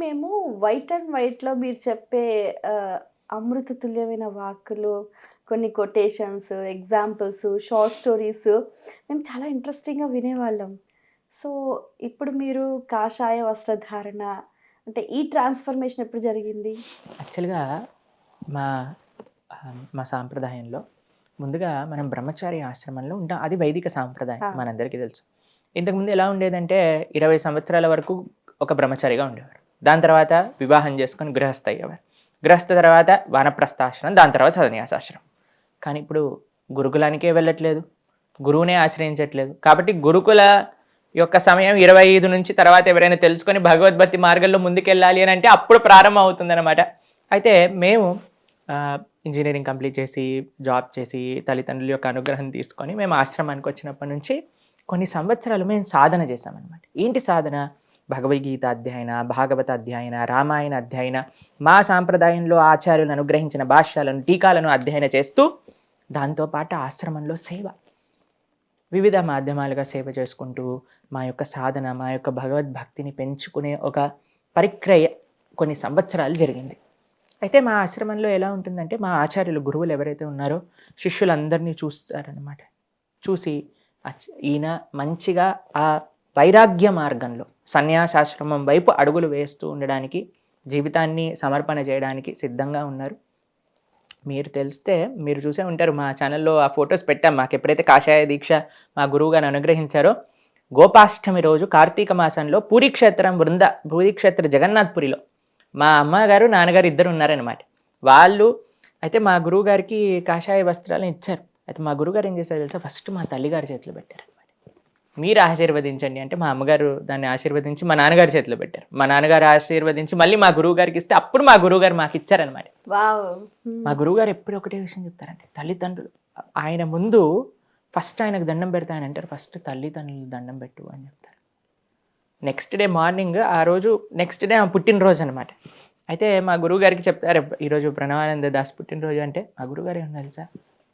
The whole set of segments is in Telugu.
మేము వైట్ అండ్ వైట్‌లో మీరు చెప్పే ఆహ్, అమృత తుల్యమైన వాక్కులు, కొన్ని కొటేషన్స్, ఎగ్జాంపుల్స్, షార్ట్ స్టోరీస్ మేము చాలా ఇంట్రెస్టింగ్‌గా వినేవాళ్ళం. సో, ఇప్పుడు మీరు కాషాయ వస్త్రధారణ అంటే ఈ ట్రాన్స్‌ఫర్మేషన్ ఎప్పుడు జరిగింది? యాక్చువల్‌గా మా మా సాంప్రదాయంలో ముందుగా మనం బ్రహ్మచారి ఆశ్రమంలో ఉంటాం. అది వైదిక సాంప్రదాయం ఆ! మనందరికీ తెలుసు. ఇంతకుముందు ఎలా ఉండేదంటే 20 సంవత్సరాల వరకు ఒక బ్రహ్మచారిగా ఉండేవారు. దాని తర్వాత వివాహం చేసుకొని గృహస్థ అయ్యేవారు. గృహస్థ తర్వాత వానప్రస్థాశ్రమం, దాని తర్వాత సన్యాసాశ్రమం. కానీ ఇప్పుడు గురుకులానికే వెళ్ళట్లేదు. గురువునే ఆశ్రయించట్లేదు. కాబట్టి గురుకుల యొక్క సమయం 25 నుంచి తర్వాత ఎవరైనా తెలుసుకొని భగవద్భక్తి మార్గంలో ముందుకెళ్ళాలి అని అంటే అప్పుడు ప్రారంభం అవుతుందన్నమాట. అయితే మేము ఇంజనీరింగ్ కంప్లీట్ చేసి జాబ్ చేసి తల్లిదండ్రుల యొక్క అనుగ్రహం తీసుకొని మేము ఆశ్రమానికి వచ్చినప్పటి నుంచి కొన్ని సంవత్సరాలు మేము సాధన చేశామన్నమాట. ఏంటి సాధన? భగవద్గీత అధ్యయన, భాగవత అధ్యయన, రామాయణ అధ్యయన, మా సాంప్రదాయంలో ఆచార్యులను అనుగ్రహించిన భాష్యాలను, టీకాలను అధ్యయన చేస్తూ దాంతోపాటు ఆశ్రమంలో సేవ, వివిధ మాధ్యమాలుగా సేవ చేసుకుంటూ మా యొక్క సాధన, మా యొక్క భగవద్భక్తిని పెంచుకునే ఒక పరిక్రయ కొన్ని సంవత్సరాలు జరిగింది. అయితే మా ఆశ్రమంలో ఎలా ఉంటుందంటే మా ఆచార్యులు, గురువులు ఎవరైతే ఉన్నారో శిష్యులందరినీ చూస్తారనమాట. చూసి ఈయన మంచిగా ఆ వైరాగ్య మార్గంలో సన్యాసాశ్రమం వైపు అడుగులు వేస్తూ ఉండడానికి, జీవితాన్ని సమర్పణ చేయడానికి సిద్ధంగా ఉన్నారు. మీరు తెలిస్తే మీరు చూసే ఉంటారు, మా ఛానల్లో ఆ ఫొటోస్ పెట్టాం. మాకు ఎప్పుడైతే కాషాయ దీక్ష మా గురువు గారు అనుగ్రహించారో గోపాష్టమి రోజు కార్తీక మాసంలో పూరీక్షేత్ర జగన్నాథ్పురిలో మా అమ్మగారు నాన్నగారు ఇద్దరు ఉన్నారనమాట. వాళ్ళు అయితే మా గురువు గారికి కాషాయ వస్త్రాలను ఇచ్చారు. అయితే మా గురువుగారు ఏం చేశారు తెలుసా? ఫస్ట్ మా తల్లిగారి చేతిలో పెట్టారు. మీరు ఆశీర్వదించండి అంటే మా అమ్మగారు దాన్ని ఆశీర్వదించి మా నాన్నగారి చేతిలో పెట్టారు. మా నాన్నగారు ఆశీర్వదించి మళ్ళీ మా గురువు గారికి ఇస్తే అప్పుడు మా గురువు గారు మాకు ఇచ్చారనమాట. మా గురువుగారు ఎప్పుడు ఒకటే విషయం చెప్తారంటే, తల్లిదండ్రులు ఆయన ముందు ఫస్ట్ ఆయనకు దండం పెడతా ఆయన అంటారు, ఫస్ట్ తల్లిదండ్రులు దండం పెట్టు అని చెప్తారు. నెక్స్ట్ డే మార్నింగ్, ఆ రోజు నెక్స్ట్ డే ఆ పుట్టినరోజు అనమాట. అయితే మా గురువు గారికి చెప్తారు, ఈరోజు ప్రణవానంద దాస్ పుట్టినరోజు అంటే మా గురువుగారు ఏమన్నా తెలుసా?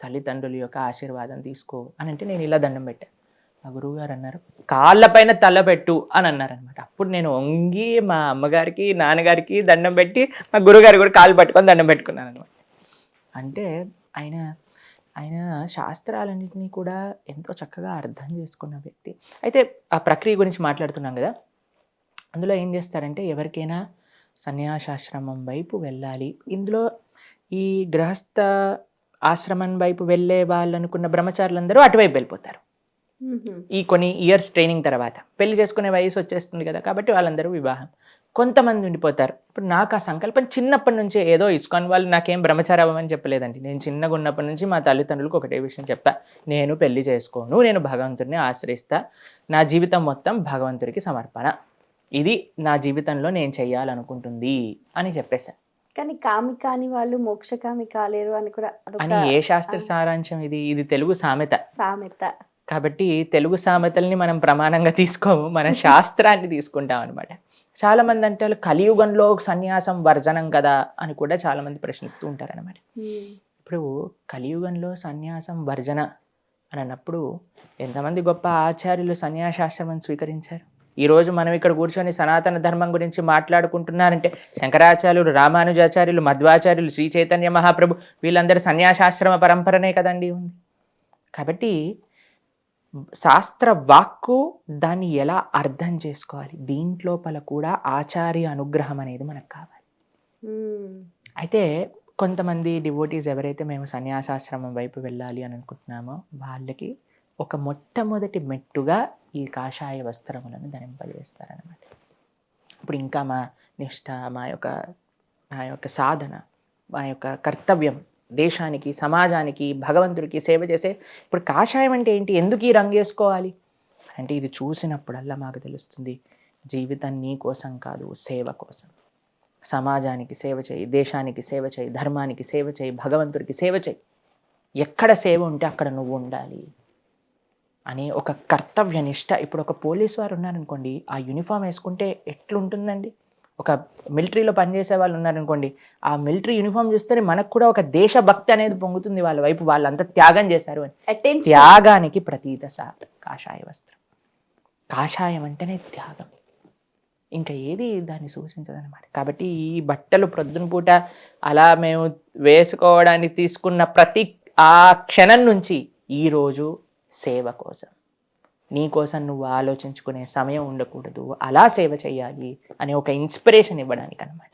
తల్లిదండ్రుల యొక్క ఆశీర్వాదం తీసుకో అని అంటే నేను ఇలా దండం పెట్టాను. మా గురువుగారు అన్నారు, కాళ్ళపైన తలపెట్టు అని అన్నారనమాట. అప్పుడు నేను వంగి మా అమ్మగారికి నాన్నగారికి దండం పెట్టి మా గురువుగారు కూడా కాళ్ళు పట్టుకొని దండం పెట్టుకున్నాను అనమాట. అంటే ఆయన ఆయన శాస్త్రాలన్నింటినీ కూడా ఎంతో చక్కగా అర్థం చేసుకున్న వ్యక్తి. అయితే ఆ ప్రక్రియ గురించి మాట్లాడుతున్నాం కదా, అందులో ఏం చేస్తారంటే ఎవరికైనా సన్యాసాశ్రమం వైపు వెళ్ళాలి, ఇందులో ఈ గృహస్థ ఆశ్రమం వైపు వెళ్ళే వాళ్ళు అనుకున్న బ్రహ్మచారులందరూ అటువైపు వెళ్ళిపోతారు. ఈ కొన్ని ఇయర్స్ ట్రైనింగ్ తర్వాత పెళ్లి చేసుకునే వయసు వచ్చేస్తుంది కదా, కాబట్టి వాళ్ళందరూ వివాహం. కొంతమంది ఉండిపోతారు. ఇప్పుడు నాకు ఆ సంకల్పం చిన్నప్పటి నుంచే, ఏదో ఇస్కాన్ వాళ్ళు నాకేం బ్రహ్మచారి అవ్వమని చెప్పలేదండి. నేను చిన్నగా ఉన్నప్పటి నుంచి మా తల్లిదండ్రులకు ఒకటే విషయం చెప్పా, నేను పెళ్లి చేసుకోను, నేను భగవంతుడిని ఆశ్రయిస్తా, నా జీవితం మొత్తం భగవంతుడికి సమర్పణ, ఇది నా జీవితంలో నేను చెయ్యాలనుకుంటుంది అని చెప్పేశాను. కానీ కామి కాని వాళ్ళు మోక్షకామి కాలేరు అని కూడా అని ఏ శాస్త్ర సారాంశం ఇది? ఇది తెలుగు సామెత. కాబట్టి తెలుగు సామెతల్ని మనం ప్రమాణంగా తీసుకోము, మన శాస్త్రాన్ని తీసుకుంటాం అనమాట. చాలామంది అంటే కలియుగంలో సన్యాసం వర్జనం కదా అని కూడా చాలామంది ప్రశ్నిస్తూ ఉంటారనమాట. ఇప్పుడు కలియుగంలో సన్యాసం వర్జన అని అన్నప్పుడు ఎంతమంది గొప్ప ఆచార్యులు సన్యాసాశ్రమం స్వీకరించారు? ఈరోజు మనం ఇక్కడ కూర్చొని సనాతన ధర్మం గురించి మాట్లాడుకుంటున్నారంటే శంకరాచార్యులు, రామానుజాచార్యులు, మధ్వాచార్యులు, శ్రీ చైతన్య మహాప్రభు వీళ్ళందరూ సన్యాసాశ్రమ పరంపరనే కదండి ఉంది. కాబట్టి శాస్త్ర వాక్కు దాన్ని ఎలా అర్థం చేసుకోవాలి, దీంట్లోపల కూడా ఆచార్య అనుగ్రహం అనేది మనకు కావాలి. అయితే కొంతమంది డివోటీస్ ఎవరైతే మేము సన్యాసాశ్రమం వైపు వెళ్ళాలి అని అనుకుంటున్నామో వాళ్ళకి ఒక మొట్టమొదటి మెట్టుగా ఈ కాషాయ వస్త్రములను ధరింపజేస్తారనమాట. ఇప్పుడు ఇంకా మా నిష్ఠ, మా యొక్క సాధన, మా యొక్క కర్తవ్యం దేశానికి, సమాజానికి, భగవంతుడికి సేవ చేసే. ఇప్పుడు కాషాయం అంటే ఏంటి? ఎందుకు ఈ రంగు వేసుకోవాలి అంటే ఇది చూసినప్పుడల్లా మాకు తెలుస్తుంది, జీవితం నీ కోసం కాదు, సేవ కోసం. సమాజానికి సేవ చేయి, దేశానికి సేవ చేయి, ధర్మానికి సేవ చేయి, భగవంతుడికి సేవ చేయి. ఎక్కడ సేవ ఉంటే అక్కడ నువ్వు ఉండాలి అని ఒక కర్తవ్య నిష్ట. ఇప్పుడు ఒక పోలీస్ వారు ఉన్నారనుకోండి, ఆ యూనిఫామ్ వేసుకుంటే ఎట్లుంటుందండి? ఒక మిలిటరీలో పనిచేసే వాళ్ళు ఉన్నారనుకోండి, ఆ మిలిటరీ యూనిఫామ్ చూస్తేనే మనకు కూడా ఒక దేశభక్తి అనేది పొంగుతుంది వాళ్ళ వైపు, వాళ్ళంతా త్యాగం చేశారు అని. త్యాగానికి ప్రతీత కాషాయ వస్త్రం. కాషాయం అంటేనే త్యాగం. ఇంకా ఏది దాన్ని సూచించదన్నమాట. కాబట్టి ఈ బట్టలు ప్రొద్దున పూట అలా మేము వేసుకోవడానికి తీసుకున్న ప్రతి ఆ క్షణం నుంచి ఈరోజు సేవ కోసం, నీ కోసం నువ్వు ఆలోచించుకునే సమయం ఉండకూడదు, అలా సేవ చేయాలి అనే ఒక ఇన్స్పిరేషన్ ఇవ్వడానికి అనమాట.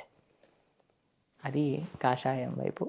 అది కాషాయం వైపు